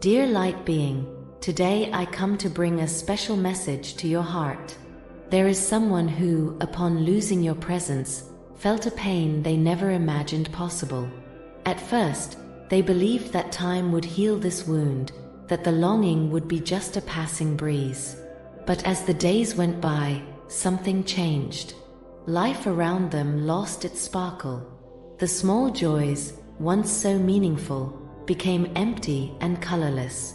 Dear light being, today I come to bring a special message to your heart. There is someone who, upon losing your presence, felt a pain they never imagined possible. At first, they believed that time would heal this wound, that the longing would be just a passing breeze. But as the days went by, something changed. Life around them lost its sparkle. The small joys, once so meaningful, became empty and colorless.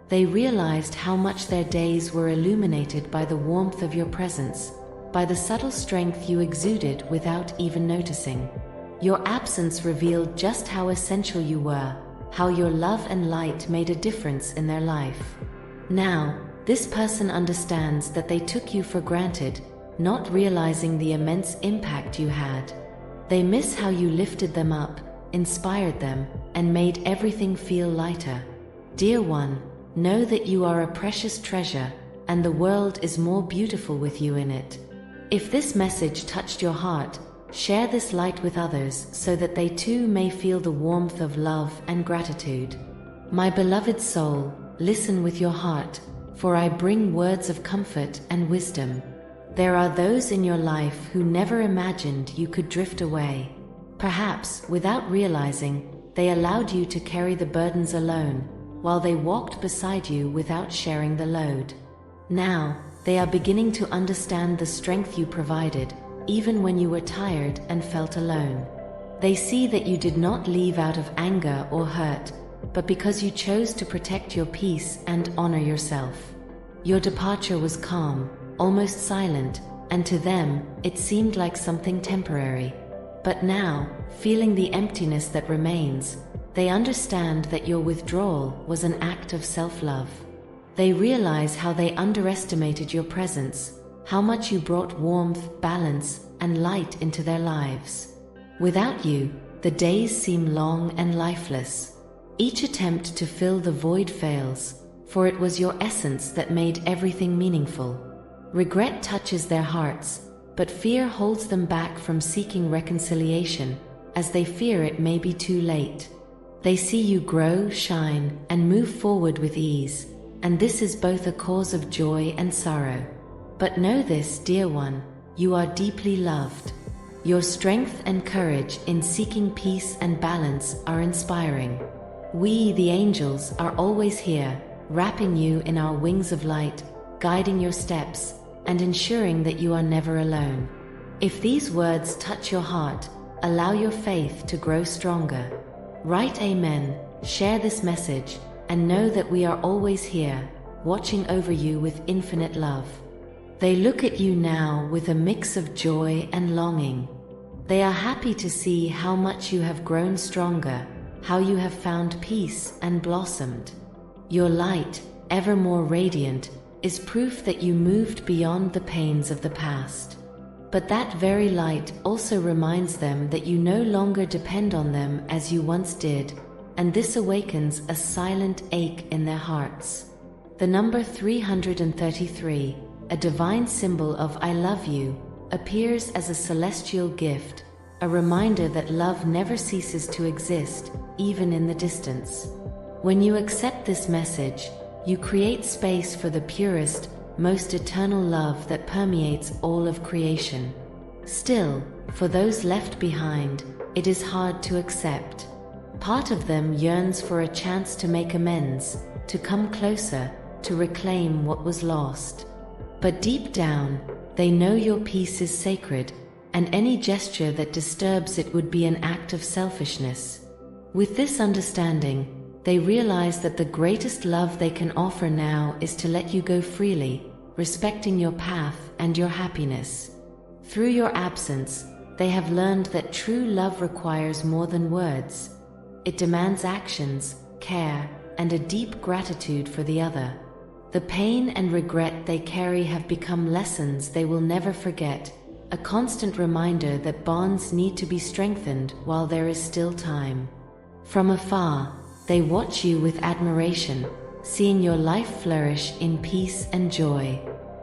They realized how much their days were illuminated by the warmth of your presence, by the subtle strength you exuded without even noticing. Your absence revealed just how essential you were, how your love and light made a difference in their life. Now, this person understands that they took you for granted, not realizing the immense impact you had. They miss how you lifted them up, inspired them, and made everything feel lighter. Dear one, know that you are a precious treasure, and the world is more beautiful with you in it. If this message touched your heart, share this light with others so that they too may feel the warmth of love and gratitude. My beloved soul, listen with your heart, for I bring words of comfort and wisdom. There are those in your life who never imagined you could drift away. Perhaps, without realizing, they allowed you to carry the burdens alone, while they walked beside you without sharing the load. Now, they are beginning to understand the strength you provided, even when you were tired and felt alone. They see that you did not leave out of anger or hurt, but because you chose to protect your peace and honor yourself. Your departure was calm, almost silent, and to them, it seemed like something temporary. But now, feeling the emptiness that remains, they understand that your withdrawal was an act of self-love. They realize how they underestimated your presence, how much you brought warmth, balance, and light into their lives. Without you, the days seem long and lifeless. Each attempt to fill the void fails, for it was your essence that made everything meaningful. Regret touches their hearts, but fear holds them back from seeking reconciliation, as they fear it may be too late. They see you grow, shine, and move forward with ease, and this is both a cause of joy and sorrow. But know this, dear one, you are deeply loved. Your strength and courage in seeking peace and balance are inspiring. We, the angels, are always here, wrapping you in our wings of light, guiding your steps, and ensuring that you are never alone. If these words touch your heart, allow your faith to grow stronger. Write Amen, share this message, and know that we are always here, watching over you with infinite love. They look at you now with a mix of joy and longing. They are happy to see how much you have grown stronger, how you have found peace and blossomed. Your light, ever more radiant, is proof that you moved beyond the pains of the past. But that very light also reminds them that you no longer depend on them as you once did, and this awakens a silent ache in their hearts. The number 333, a divine symbol of I love you, appears as a celestial gift, a reminder that love never ceases to exist, even in the distance. When you accept this message, you create space for the purest, most eternal love that permeates all of creation. Still, for those left behind, it is hard to accept. Part of them yearns for a chance to make amends, to come closer, to reclaim what was lost. But deep down, they know your peace is sacred, and any gesture that disturbs it would be an act of selfishness. With this understanding, they realize that the greatest love they can offer now is to let you go freely, respecting your path and your happiness. Through your absence, they have learned that true love requires more than words. It demands actions, care, and a deep gratitude for the other. The pain and regret they carry have become lessons they will never forget, a constant reminder that bonds need to be strengthened while there is still time. From afar, they watch you with admiration, seeing your life flourish in peace and joy.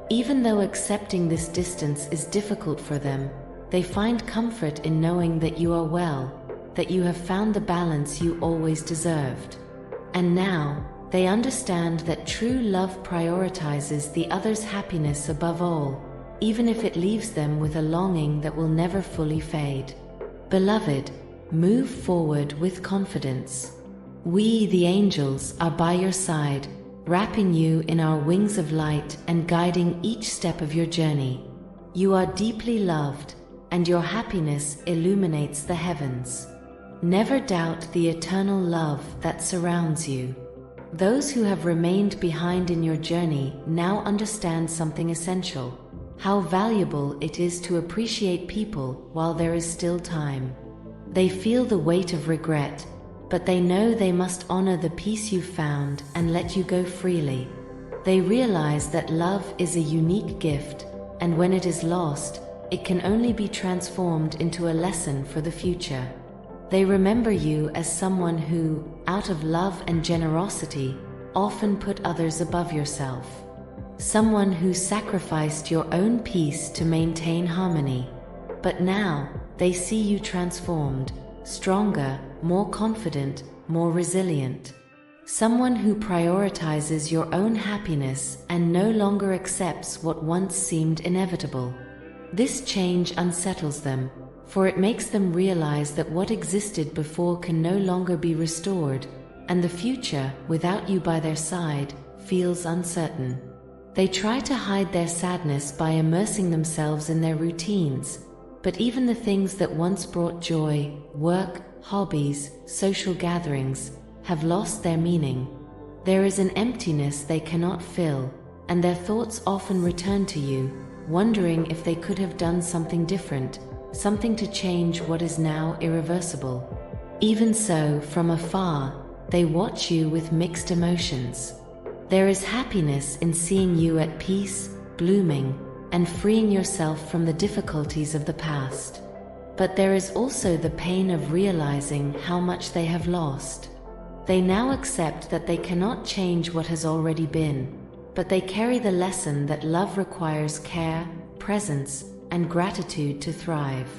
Even though accepting this distance is difficult for them, they find comfort in knowing that you are well, that you have found the balance you always deserved. And now, They understand that true love prioritizes the other's happiness above all, even if it leaves them with a longing that will never fully fade. Beloved, move forward with confidence. We, the angels, are by your side, wrapping you in our wings of light and guiding each step of your journey. You are deeply loved, and your happiness illuminates the heavens. Never doubt the eternal love that surrounds you. Those who have remained behind in your journey now understand something essential: how valuable it is to appreciate people while there is still time. They feel the weight of regret, but they know they must honor the peace you've found and let you go freely. They realize that love is a unique gift, and when it is lost, it can only be transformed into a lesson for the future. They remember you as someone who, out of love and generosity, often put others above yourself. Someone who sacrificed your own peace to maintain harmony. But now, they see you transformed, stronger, more confident, more resilient. Someone who prioritizes your own happiness and no longer accepts what once seemed inevitable. This change unsettles them, for it makes them realize that what existed before can no longer be restored, and the future, without you by their side, feels uncertain. They try to hide their sadness by immersing themselves in their routines, but even the things that once brought joy, work, hobbies, social gatherings, have lost their meaning. There is an emptiness they cannot fill, and their thoughts often return to you, wondering if they could have done something different, something to change what is now irreversible. Even so, from afar, they watch you with mixed emotions. There is happiness in seeing you at peace, blooming, and freeing yourself from the difficulties of the past. But there is also the pain of realizing how much they have lost. They now accept that they cannot change what has already been, but they carry the lesson that love requires care, presence, and gratitude to thrive.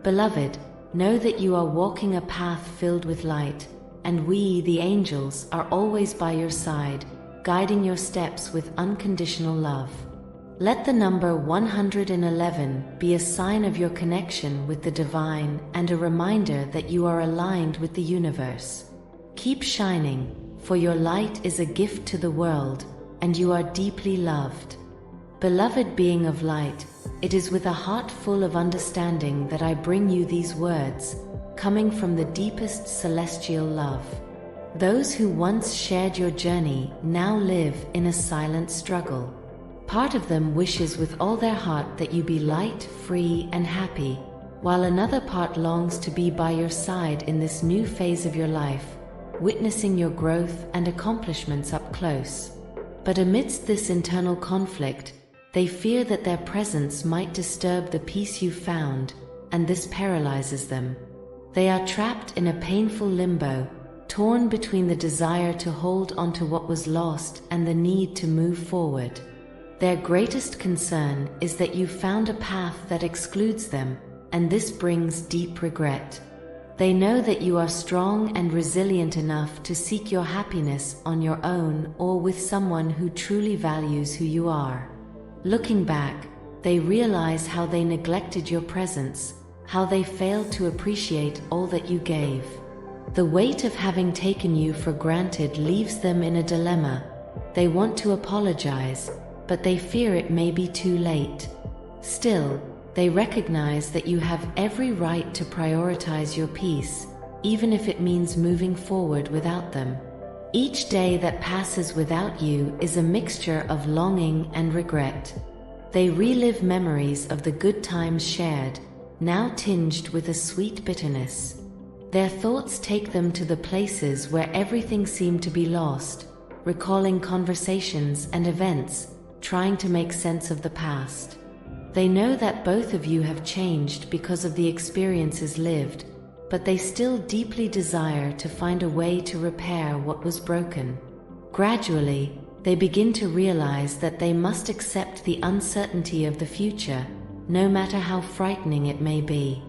Beloved, know that you are walking a path filled with light, and we, the angels, are always by your side, guiding your steps with unconditional love. Let the number 111 be a sign of your connection with the divine and a reminder that you are aligned with the universe. Keep shining, for your light is a gift to the world, and you are deeply loved. Beloved being of light, it is with a heart full of understanding that I bring you these words, coming from the deepest celestial love. Those who once shared your journey now live in a silent struggle. Part of them wishes with all their heart that you be light, free, and happy, while another part longs to be by your side in this new phase of your life, witnessing your growth and accomplishments up close. But amidst this internal conflict, they fear that their presence might disturb the peace you found, and this paralyzes them. They are trapped in a painful limbo, torn between the desire to hold onto what was lost and the need to move forward. Their greatest concern is that you found a path that excludes them, and this brings deep regret. They know that you are strong and resilient enough to seek your happiness on your own or with someone who truly values who you are. Looking back, they realize how they neglected your presence, how they failed to appreciate all that you gave. The weight of having taken you for granted leaves them in a dilemma. They want to apologize, but they fear it may be too late. Still, they recognize that you have every right to prioritize your peace, even if it means moving forward without them. Each day that passes without you is a mixture of longing and regret. They relive memories of the good times shared, now tinged with a sweet bitterness. Their thoughts take them to the places where everything seemed to be lost, recalling conversations and events, trying to make sense of the past. They know that both of you have changed because of the experiences lived, but they still deeply desire to find a way to repair what was broken. Gradually, they begin to realize that they must accept the uncertainty of the future, no matter how frightening it may be.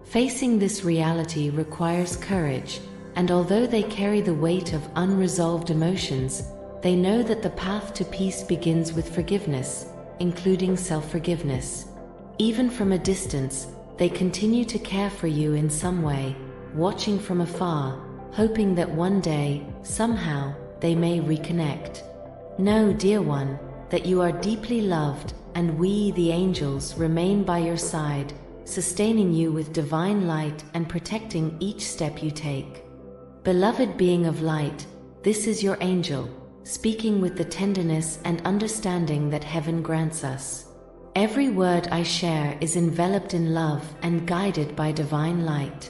Facing this reality requires courage, and although they carry the weight of unresolved emotions, they know that the path to peace begins with forgiveness, including self-forgiveness. Even from a distance, they continue to care for you in some way, watching from afar, hoping that one day, somehow, they may reconnect. Know, dear one, that you are deeply loved, and we, the angels, remain by your side, sustaining you with divine light and protecting each step you take. Beloved being of light, this is your angel, speaking with the tenderness and understanding that heaven grants us. Every word I share is enveloped in love and guided by divine light.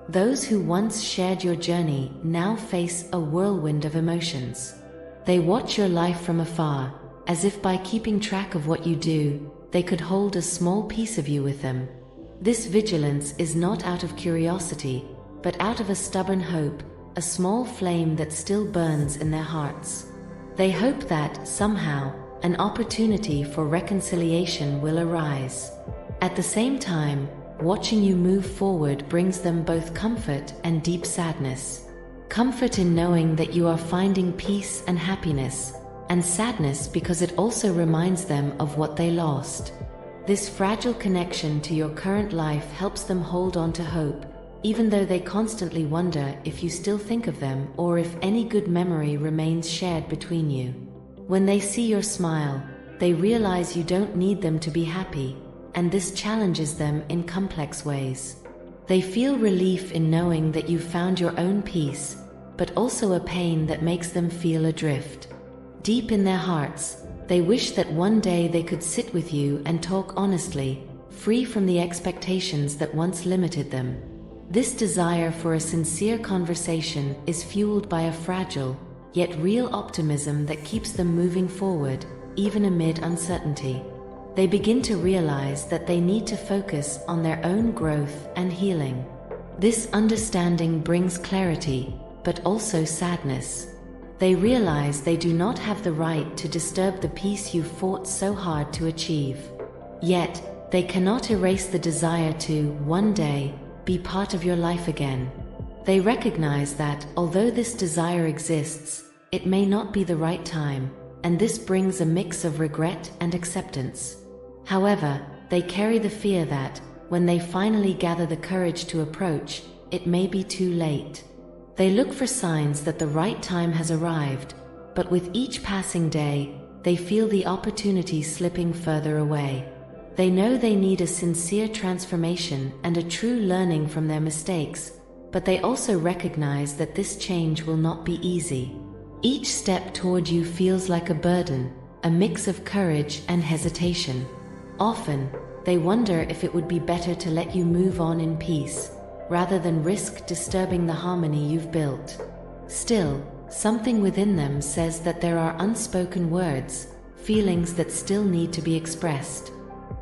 Those who once shared your journey now face a whirlwind of emotions. They watch your life from afar, as if by keeping track of what you do, they could hold a small piece of you with them. This vigilance is not out of curiosity, but out of a stubborn hope, a small flame that still burns in their hearts. They hope that, somehow, an opportunity for reconciliation will arise. At the same time, watching you move forward brings them both comfort and deep sadness. Comfort in knowing that you are finding peace and happiness, and sadness because it also reminds them of what they lost. This fragile connection to your current life helps them hold on to hope, even though they constantly wonder if you still think of them or if any good memory remains shared between you. When they see your smile, they realize you don't need them to be happy, and this challenges them in complex ways. They feel relief in knowing that you've found your own peace, but also a pain that makes them feel adrift. Deep in their hearts, they wish that one day they could sit with you and talk honestly, free from the expectations that once limited them. This desire for a sincere conversation is fueled by a fragile, yet real optimism that keeps them moving forward, even amid uncertainty. They begin to realize that they need to focus on their own growth and healing. This understanding brings clarity, but also sadness. They realize they do not have the right to disturb the peace you fought so hard to achieve. Yet, they cannot erase the desire to, one day, be part of your life again. They recognize that, although this desire exists, it may not be the right time, and this brings a mix of regret and acceptance. However, they carry the fear that, when they finally gather the courage to approach, it may be too late. They look for signs that the right time has arrived, but with each passing day, they feel the opportunity slipping further away. They know they need a sincere transformation and a true learning from their mistakes, but they also recognize that this change will not be easy. Each step toward you feels like a burden, a mix of courage and hesitation. Often, they wonder if it would be better to let you move on in peace, rather than risk disturbing the harmony you've built. Still, something within them says that there are unspoken words, feelings that still need to be expressed.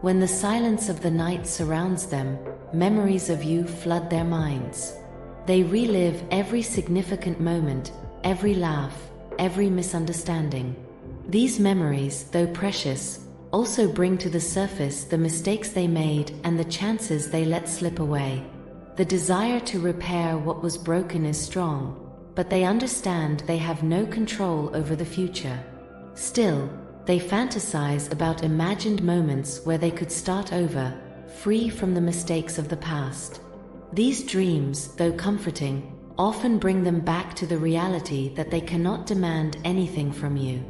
When the silence of the night surrounds them, memories of you flood their minds. They relive every significant moment, every laugh, every misunderstanding. These memories, though precious, also bring to the surface the mistakes they made and the chances they let slip away. The desire to repair what was broken is strong, but they understand they have no control over the future. Still, they fantasize about imagined moments where they could start over, free from the mistakes of the past. These dreams, though comforting, often bring them back to the reality that they cannot demand anything from you.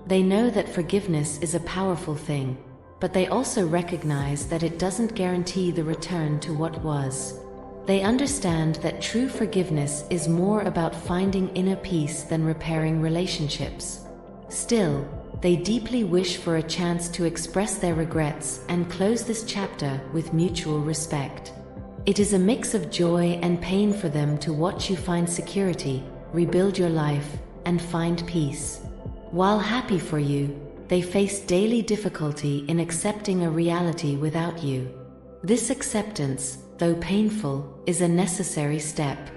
They know that forgiveness is a powerful thing, but they also recognize that it doesn't guarantee the return to what was. They understand that true forgiveness is more about finding inner peace than repairing relationships. Still, they deeply wish for a chance to express their regrets and close this chapter with mutual respect. It is a mix of joy and pain for them to watch you find security, rebuild your life, and find peace. While happy for you, they face daily difficulty in accepting a reality without you. This acceptance, though painful, is a necessary step.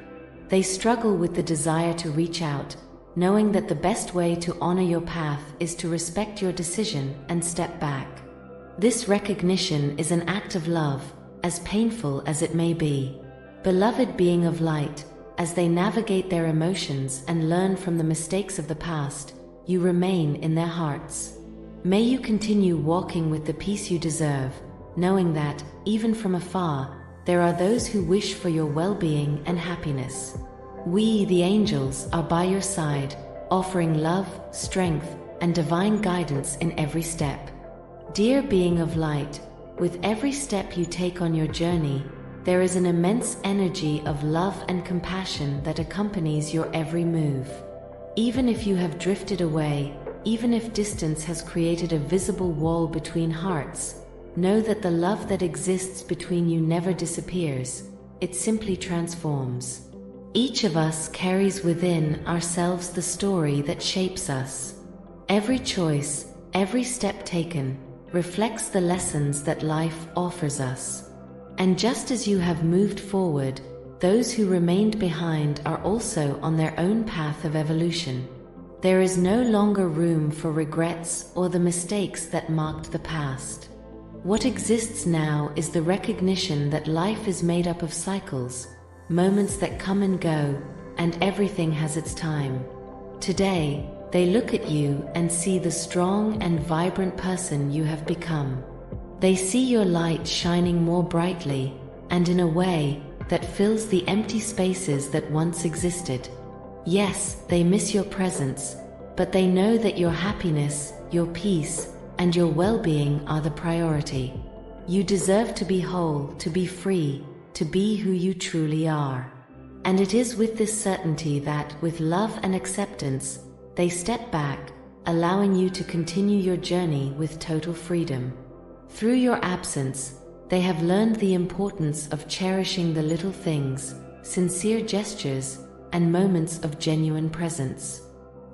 They struggle with the desire to reach out, knowing that the best way to honor your path is to respect your decision and step back. This recognition is an act of love, as painful as it may be. Beloved being of light, as they navigate their emotions and learn from the mistakes of the past, you remain in their hearts. May you continue walking with the peace you deserve, knowing that, even from afar, there are those who wish for your well-being and happiness. We, the angels, are by your side, offering love, strength, and divine guidance in every step. Dear being of light, with every step you take on your journey, there is an immense energy of love and compassion that accompanies your every move. Even if you have drifted away, even if distance has created a visible wall between hearts, know that the love that exists between you never disappears, it simply transforms. Each of us carries within ourselves the story that shapes us. Every choice, every step taken, reflects the lessons that life offers us. And just as you have moved forward, those who remained behind are also on their own path of evolution. There is no longer room for regrets or the mistakes that marked the past. What exists now is the recognition that life is made up of cycles, moments that come and go, and everything has its time. Today, they look at you and see the strong and vibrant person you have become. They see your light shining more brightly, and in a way that fills the empty spaces that once existed. Yes, they miss your presence, but they know that your happiness, your peace, and your well-being are the priority. You deserve to be whole, to be free, to be who you truly are. And it is with this certainty that, with love and acceptance, they step back, allowing you to continue your journey with total freedom. Through your absence, they have learned the importance of cherishing the little things, sincere gestures, and moments of genuine presence.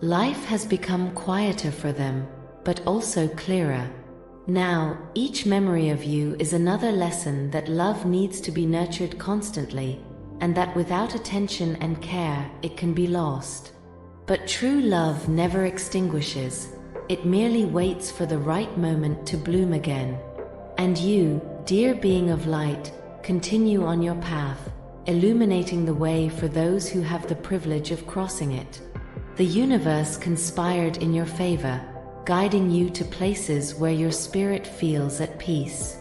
Life has become quieter for them, but also clearer. Now, each memory of you is another lesson that love needs to be nurtured constantly, and that without attention and care, it can be lost. But true love never extinguishes, it merely waits for the right moment to bloom again. And you, dear being of light, continue on your path, illuminating the way for those who have the privilege of crossing it. The universe conspired in your favor, guiding you to places where your spirit feels at peace.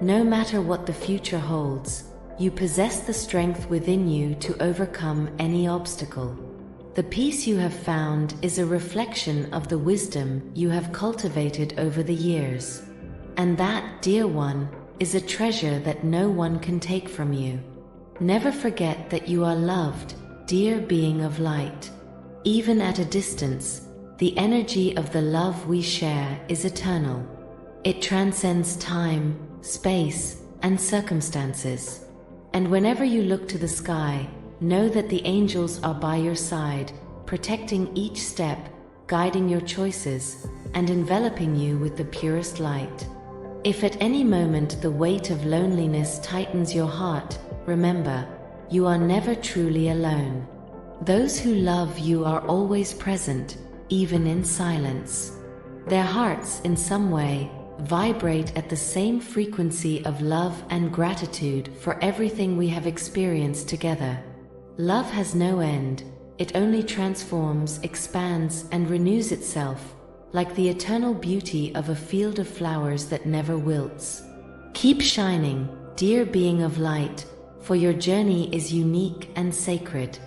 No matter what the future holds, you possess the strength within you to overcome any obstacle. The peace you have found is a reflection of the wisdom you have cultivated over the years. And that, dear one, is a treasure that no one can take from you. Never forget that you are loved, dear being of light. Even at a distance, the energy of the love we share is eternal. It transcends time, space, and circumstances. And whenever you look to the sky, know that the angels are by your side, protecting each step, guiding your choices, and enveloping you with the purest light. If at any moment the weight of loneliness tightens your heart, remember, you are never truly alone. Those who love you are always present, even in silence. Their hearts, in some way, vibrate at the same frequency of love and gratitude for everything we have experienced together. Love has no end, it only transforms, expands, and renews itself, like the eternal beauty of a field of flowers that never wilts. Keep shining, dear being of light, for your journey is unique and sacred.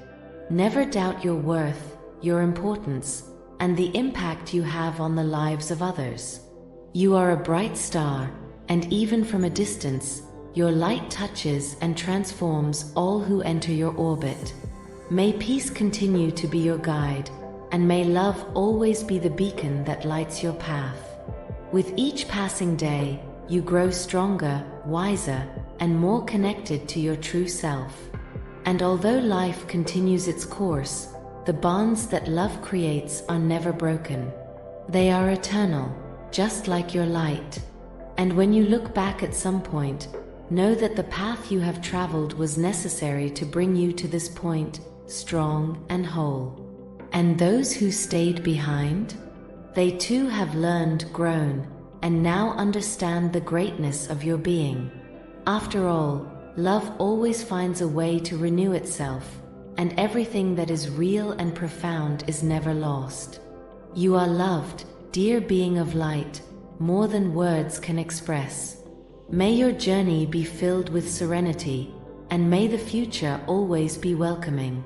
Never doubt your worth, your importance, and the impact you have on the lives of others. You are a bright star, and even from a distance, your light touches and transforms all who enter your orbit. May peace continue to be your guide, and may love always be the beacon that lights your path. With each passing day, you grow stronger, wiser, and more connected to your true self. And although life continues its course, the bonds that love creates are never broken. They are eternal, just like your light. And when you look back at some point, know that the path you have traveled was necessary to bring you to this point, strong and whole. And those who stayed behind? They too have learned, grown, and now understand the greatness of your being. After all, love always finds a way to renew itself, and everything that is real and profound is never lost. You are loved, dear being of light, more than words can express. May your journey be filled with serenity, and may the future always be welcoming.